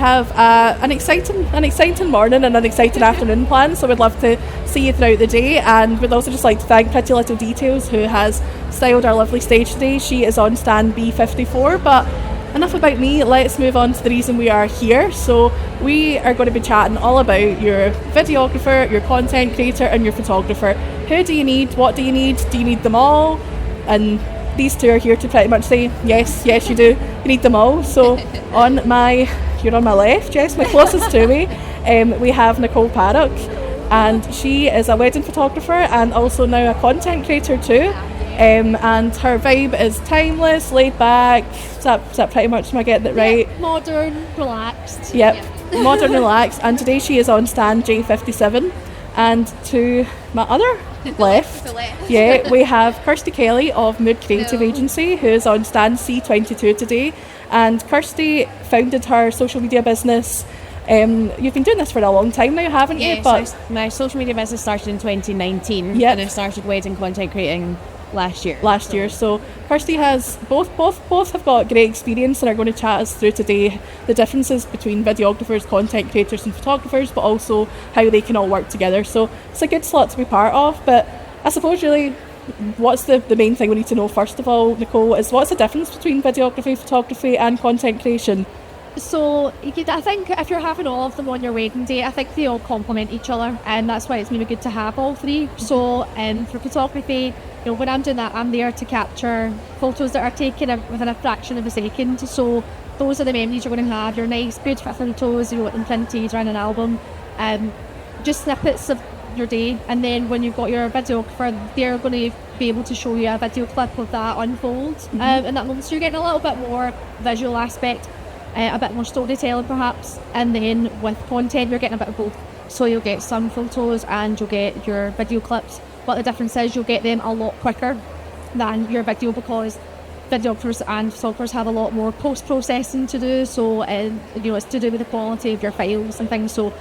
have an exciting morning and an exciting afternoon planned, so we'd love to see you throughout the day. And we'd also just like to thank Pretty Little Details, who has styled our lovely stage today. She is on stand B54, but enough about me, let's move on to the reason we are here. So we are going to be chatting all about your videographer, your content creator and your photographer. Who do you need? What do you need? Do you need them all? And these two are here to pretty much say, yes you do, you need them all. So you're on my left, Jess, my closest to me, we have Nicole Parrack, and she is a wedding photographer and also now a content creator too. And her vibe is timeless, laid back. Is that pretty much, am I getting it right? Yeah, modern, relaxed. Yep, modern, relaxed. And today she is on stand J57. And to my other left, yeah, we have Kirsty Kelly of Mood Creative Agency, who is on stand C22 today. And Kirsty founded her social media business. You've been doing this for a long time now, haven't you? But so my social media business started in 2019, and I started wedding content creating last year. So Kirsty has both have got great experience and are going to chat us through today the differences between videographers, content creators and photographers, but also how they can all work together. So it's a good slot to be part of. But I suppose really what's the main thing we need to know first of all, Nicole, is what's the difference between videography, photography and content creation? So I think if you're having all of them on your wedding day, I think they all complement each other, and that's why it's maybe good to have all three. So for photography, when I'm doing that, I'm there to capture photos that are taken within a fraction of a second. So those are the memories you're going to have, your nice, beautiful photos, you want them printed or in an album, just snippets of your day. And then when you've got your videographer, they're going to be able to show you a video clip of that unfold in that moment. So you're getting a little bit more visual aspect, a bit more storytelling perhaps. And then with content, you're getting a bit of both. So you'll get some photos and you'll get your video clips. But the difference is you'll get them a lot quicker than your video, because videographers and photographers have a lot more post-processing to do. So it's to do with the quality of your files and things. So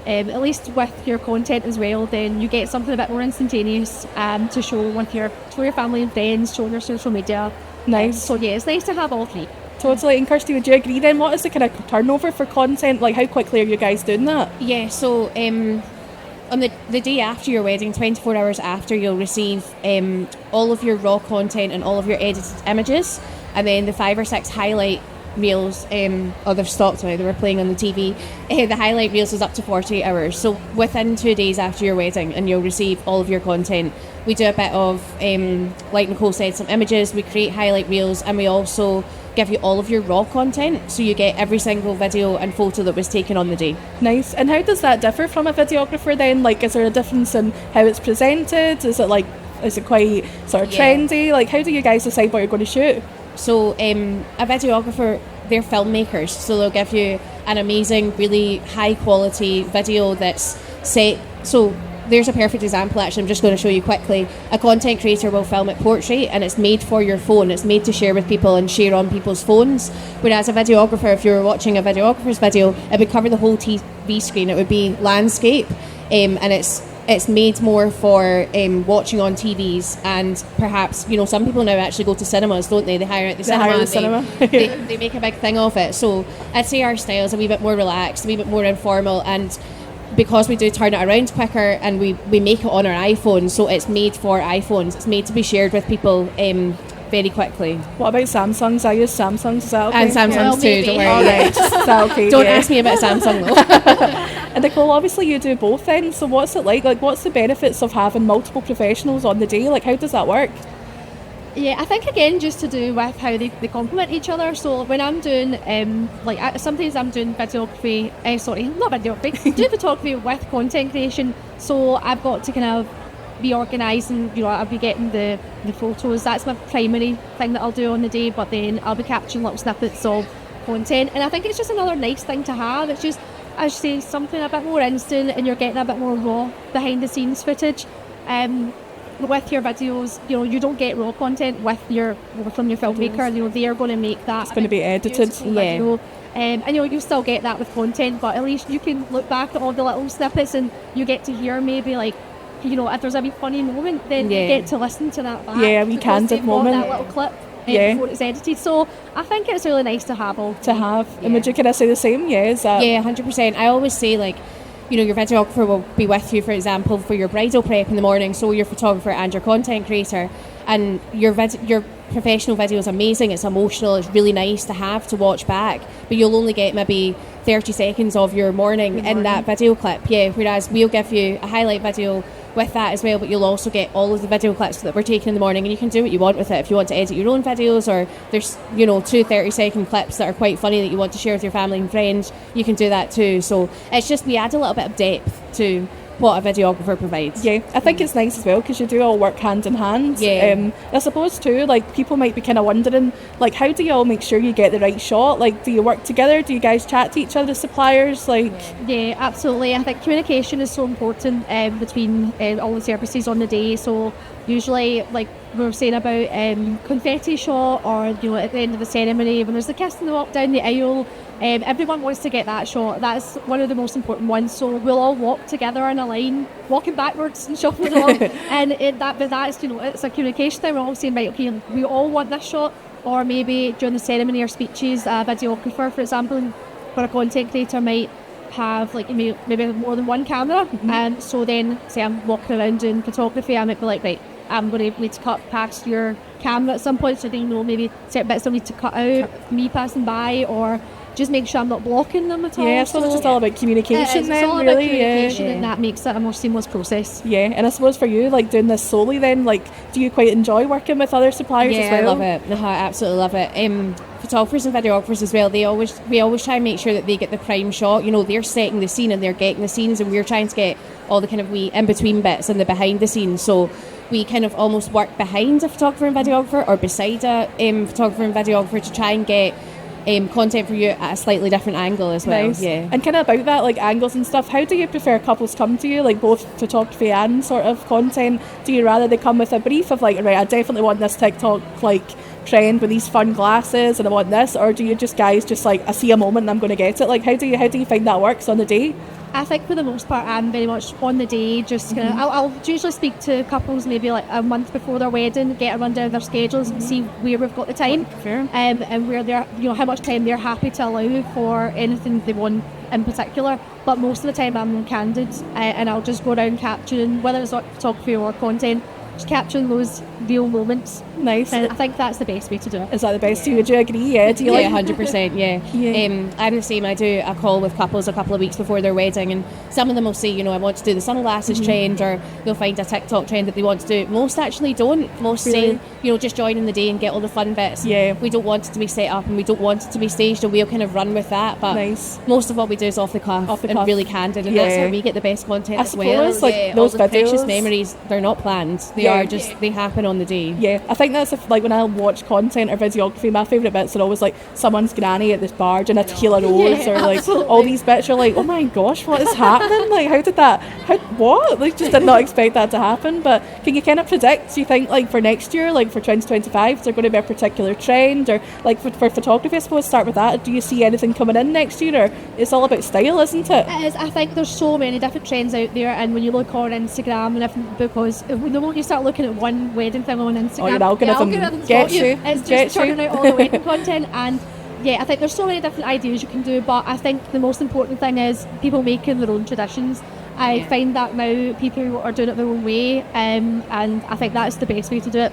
at least with your content as well, then you get something a bit more instantaneous to show with your family and friends, show on your social media. Nice. So yeah, it's nice to have all three. Totally. And Kirsty, would you agree then? What is the kind of turnover for content? Like, how quickly are you guys doing that? Yeah, so on the day after your wedding, 24 hours after, you'll receive all of your raw content and all of your edited images, and then the 5 or 6 highlight reels, they've stopped now, they were playing on the TV. The highlight reels is up to 48 hours. So within 2 days after your wedding, and you'll receive all of your content. We do a bit of, like Nicole said, some images, we create highlight reels, and we also give you all of your raw content, so you get every single video and photo that was taken on the day. Nice. And how does that differ from a videographer then? Like, is there a difference in how it's presented? Is it quite sort of trendy? Like, how do you guys decide what you're going to shoot? So a videographer, they're filmmakers, so they'll give you an amazing, really high quality video that's set. So there's a perfect example, actually, I'm just going to show you quickly. A content creator will film it portrait, and it's made for your phone. It's made to share with people and share on people's phones. Whereas a videographer, if you were watching a videographer's video, it would cover the whole TV screen. It would be landscape, and it's made more for watching on TVs, and perhaps, some people now actually go to cinemas, don't they? They hire out the cinema. They make a big thing of it. So I'd say our style is a wee bit more relaxed, a wee bit more informal, and because we do turn it around quicker, and we make it on our iPhone, so it's made for iPhones. It's made to be shared with people very quickly. What about Samsungs? I use Samsungs. Is that okay? And Samsungs too, don't worry. All right, is that okay? Don't ask me about Samsung though. And Nicole, obviously you do both then, so what's it like? Like, what's the benefits of having multiple professionals on the day? Like, how does that work? Yeah, I think again just to do with how they complement each other. So when I'm doing sometimes I'm doing videography, not videography, do photography with content creation. So I've got to kind of be organised, and I'll be getting the photos. That's my primary thing that I'll do on the day, but then I'll be capturing little snippets of content, and I think it's just another nice thing to have. It's just, I should say, something a bit more instant, and you're getting a bit more raw behind the scenes footage. With your videos, you don't get raw content from your filmmaker. They are going to make that. It's going to be edited. Video. And you still get that with content, but at least you can look back at all the little snippets, and you get to hear maybe like, if there's a wee funny moment, then you get to listen to that back. Yeah, a wee candid moment. That little clip before it's edited. So I think it's really nice to have all. To have. And would you kind of say the same? Yeah, is that? Yeah, 100%. I always say, like, you know, your videographer will be with you, for example, for your bridal prep in the morning, so your photographer and your content creator, and your professional video is amazing, it's emotional, it's really nice to have to watch back, but you'll only get maybe 30 seconds of your morning in that video clip, whereas we'll give you a highlight video with that as well, but you'll also get all of the video clips that we're taking in the morning, and you can do what you want with it. If you want to edit your own videos, or there's, you know, 2 30-second clips that are quite funny that you want to share with your family and friends, you can do that too. So it's just, we add a little bit of depth to what a videographer provides. Yeah, I think it's nice as well because you do all work hand in hand. Yeah. I suppose too, like, people might be kind of wondering, like, how do you all make sure you get the right shot? Like, do you work together? Do you guys chat to each other as suppliers? Like, yeah, absolutely. I think communication is so important between all the services on the day. So usually, like we were saying about confetti shot, or, you know, at the end of the ceremony when there's the kiss and the walk down the aisle, everyone wants to get that shot. That's one of the most important ones. So we'll all walk together in a line, walking backwards and shuffling along, and that's, you know, it's a communication thing. We're all saying, right, okay, we all want this shot. Or maybe during the ceremony or speeches, a videographer, for example, or a content creator might have, like, maybe more than one camera, and so then say I'm walking around doing photography, I might be like, right, I'm going to need to cut past your camera at some point, so they know maybe certain bits I need to cut out, me passing by, or just make sure I'm not blocking them at all. yeah, so it's just all about communication then, it's all really. about communication, yeah. and that makes it a more seamless process. Yeah, and I suppose for you, like, doing this solely then, like, do you quite enjoy working with other suppliers as well? I love it. I absolutely love it. Photographers and videographers as well, we always try and make sure that they get the prime shot. You know, they're setting the scene and they're getting the scenes, and we're trying to get all the kind of wee in-between bits and the behind the scenes. So we kind of almost work behind a photographer and videographer, or beside a photographer and videographer, to try and get content for you at a slightly different angle as well. Nice. Yeah. And kind of about that, like, angles and stuff, how do you prefer couples come to you, like both photography and sort of content? Do you rather they come with a brief of, like, right, I definitely want this TikTok, like, trend with these fun glasses and I want this, or do you just guys just, like, I see a moment and I'm going to get it? Like, how do you find that works on the day? I think for the most part I'm very much on the day, just gonna, I'll usually speak to couples maybe like a month before their wedding, get a rundown of their schedules and see where we've got the time, Fair. and where they're, you know, how much time they're happy to allow for anything they want in particular. But most of the time I'm candid, and I'll just go around capturing, whether it's photography or content, just capturing those real moments. Nice. And I think that's the best way to do it. Is that the best? Would you agree? Yeah. Do you Yeah, like? 100%. Yeah. Yeah. I'm the same. I do a call with couples a couple of weeks before their wedding, and some of them will say, you know, I want to do the sunglasses trend, or they'll find a TikTok trend that they want to do. Most actually don't. Most Really? say, you know, just join in the day and get all the fun bits. Yeah. We don't want it to be set up, and we don't want it to be staged, and we'll kind of run with that. But Nice. most of what we do is off the cuff, Off the and cuff. really candid, and that's Yeah. how we get the best content I as well. suppose, like, Yeah, those all the precious videos- memories, they're not planned. They Yeah. are just, they happen on the day. Yeah, I think that's like when I watch content or videography, my favourite bits are always like someone's granny at this bar doing a tequila rose, or like absolutely. all these bits. You're like, oh my gosh, what is happening? Like, how did that? What? Like, just did not expect that to happen. But can you kind of predict? Do you think, like, for next year, like for 2025, is there going to be a particular trend, or like for photography? I suppose start with that. Do you see anything coming in next year, or it's all about style, isn't it? It is. I think there's so many different trends out there, and when you look on Instagram and everything, because the moment you start looking at one wedding thing on Instagram, Oh, your algorithm the algorithm's gets got you, It's gets just turning you. out all the wedding content, and yeah, I think there's so many different ideas you can do, but I think the most important thing is people making their own traditions. I find that now people are doing it their own way, and I think that's the best way to do it.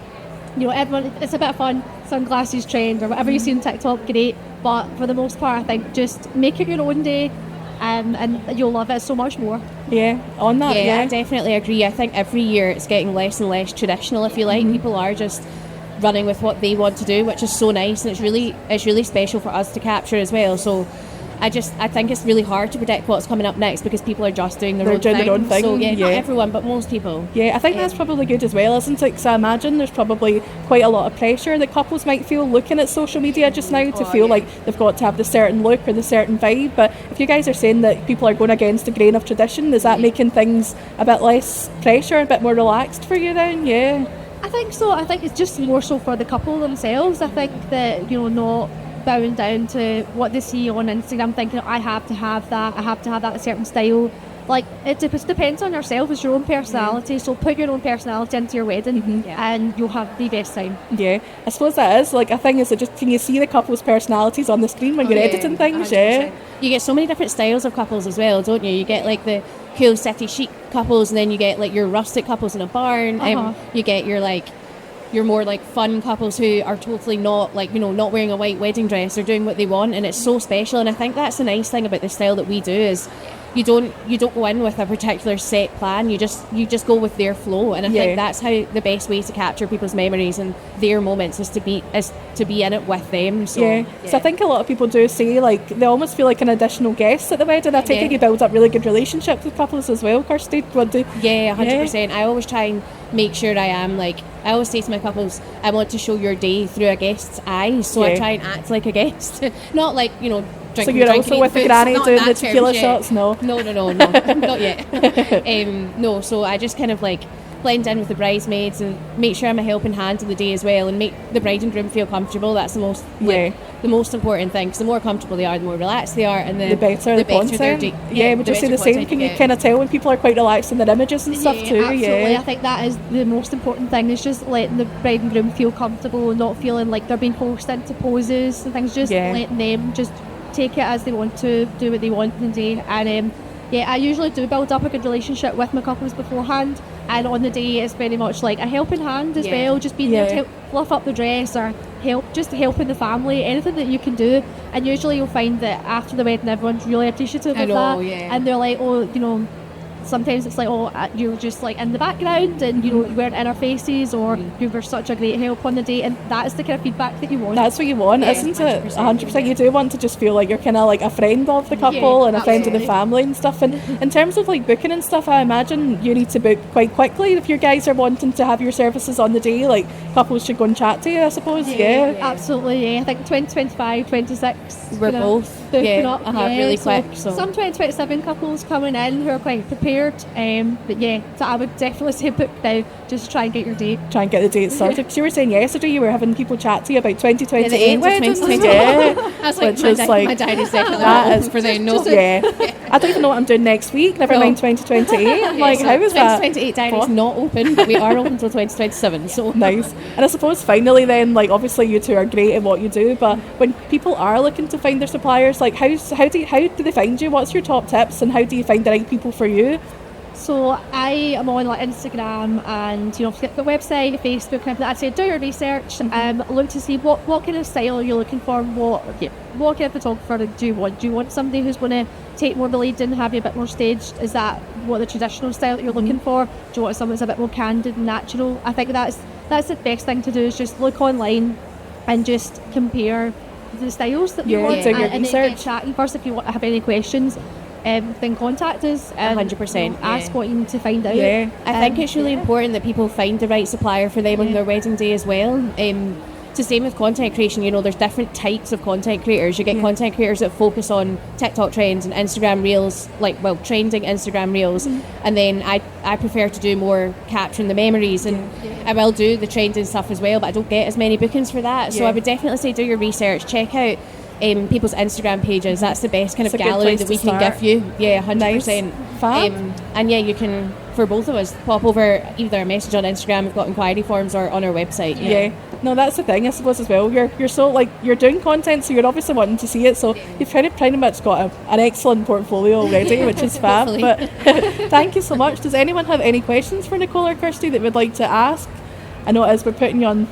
You know, everyone, it's a bit of fun, sunglasses trend or whatever you see on TikTok, great, but for the most part I think just make it your own day, and you'll love it so much more. Yeah, on that. Yeah, Yeah, I definitely agree. I think every year it's getting less and less traditional, if you like. People are just running with what they want to do, which is so nice, and it's really special for us to capture as well. So I think it's really hard to predict what's coming up next, because people are just doing their own thing. So yeah, not everyone, but most people. Yeah, I think that's probably good as well, isn't it? Because I imagine there's probably quite a lot of pressure that couples might feel looking at social media just now to feel like they've got to have the certain look or the certain vibe. But if you guys are saying that people are going against the grain of tradition, is that making things a bit less pressure, a bit more relaxed for you then? Yeah. I think so. I think it's just more so for the couple themselves. I think that, you know, not bowing down to what they see on Instagram, thinking I have to have that a certain style. like it depends on yourself. It's your own personality, so put your own personality into your wedding, and you'll have the best time. Yeah, I suppose that is like a thing. Is it just, can you see the couple's personalities on the screen when you're editing things? 100%. Yeah, You get so many different styles of couples as well, don't you? You get like the cool city chic couples, and then you get like your rustic couples in a barn. You get your more like fun couples who are totally not like, not wearing a white wedding dress. They're doing what they want, and it's so special. And I think that's the nice thing about the style that we do is you don't go in with a particular set plan. You just go with their flow, and I think that's how the best way to capture people's memories and their moments is to be in it with them. So so I think a lot of people do say like they almost feel like an additional guest at the wedding. I take it you build up really good relationships with couples as well, Kirsty. 100%. I always try and make sure I am like, I always say to my couples, I want to show your day through a guest's eyes, so I try and act like a guest. Not like, drinking, so you're also with the granny doing the tequila shots? No, not yet. No, so I just kind of like blend in with the bridesmaids and make sure I'm a helping hand on the day as well, and make the bride and groom feel comfortable. That's the most the most important thing, because the more comfortable they are, the more relaxed they are, and the better the content. Would you say the same? Can you kind of tell when people are quite relaxed in their images and stuff too? Absolutely. I think that is the most important thing, is just letting the bride and groom feel comfortable and not feeling like they're being forced into poses and things. Just letting them just take it as they want to, do what they want in the day. And I usually do build up a good relationship with my couples beforehand, and on the day it's very much like a helping hand as well, just being there to help fluff up the dress or helping the family, anything that you can do. And usually you'll find that after the wedding everyone's really appreciative of that, and they're like, sometimes it's like, you're just like in the background and you weren't in our faces, or you were such a great help on the day, and that's the kind of feedback that you want. That's what you want, isn't it? 100%. You do want to just feel like you're kind of like a friend of the couple and a friend of the family and stuff. And in terms of like booking and stuff, I imagine you need to book quite quickly if your guys are wanting to have your services on the day. Like couples should go and chat to you, I suppose. Absolutely. I think 2025, 26 we're both really quick. So some 2027 couples coming in who are quite prepared. But so I would definitely say book now. Just try and get your date. Try and get the date sorted. Because you were saying yesterday you were having people chat to you about 2028 weddings. That's like my diary's definitely that is for the note. I don't even know what I'm doing next week. Never mind 2028. I'm like, how is that? 2028 diary's not open, but we are open until 2027. So nice. And I suppose finally then, like obviously you two are great at what you do, but when people are looking to find their suppliers, like how do they find you? What's your top tips, and how do you find the right people for you? So I am on like Instagram and the website, Facebook, and I'd say do your research, look to see what kind of style you're looking for, what kind of photographer do you want? Do you want somebody who's going to take more of the lead and have you a bit more staged? Is that what the traditional style that you're looking for? Do you want someone that's a bit more candid and natural? I think that's the best thing to do, is just look online and just compare the styles that you want, and then get chatting first. If you have any questions, then contact us and 100%. Ask what you need to find out. I think it's really important that people find the right supplier for them on their wedding day as well. It's the same with content creation. There's different types of content creators. You get content creators that focus on TikTok trends and Instagram reels, trending Instagram reels, and then I prefer to do more capturing the memories, and I will do the trending stuff as well, but I don't get as many bookings for that. So I would definitely say do your research, check out people's Instagram pages. That's the best kind of gallery that we can give you. 100%. And you can, for both of us, pop over either a message on Instagram, we've got inquiry forms, or on our website. No, that's the thing, I suppose, as well. You're so you're doing content, so you're obviously wanting to see it, so you've pretty much got an excellent portfolio already, which is fab. But thank you so much. Does anyone have any questions for Nicole or Kirsty that would like to ask? I know it is, we're putting you on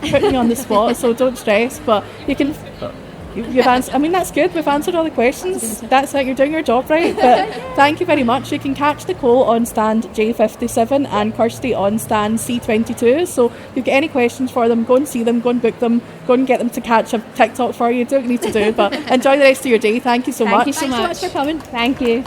the spot, so don't stress, but you can. You've answered. I mean, that's good. We've answered all the questions. That's it. You're doing your job right. But thank you very much. You can catch Nicole on stand J57 and Kirsty on stand C22. So if you've got any questions for them, go and see them, go and book them, go and get them to catch a TikTok for you. Do what you need to do. But enjoy the rest of your day. Thank you so much. Thanks so much for coming. Thank you.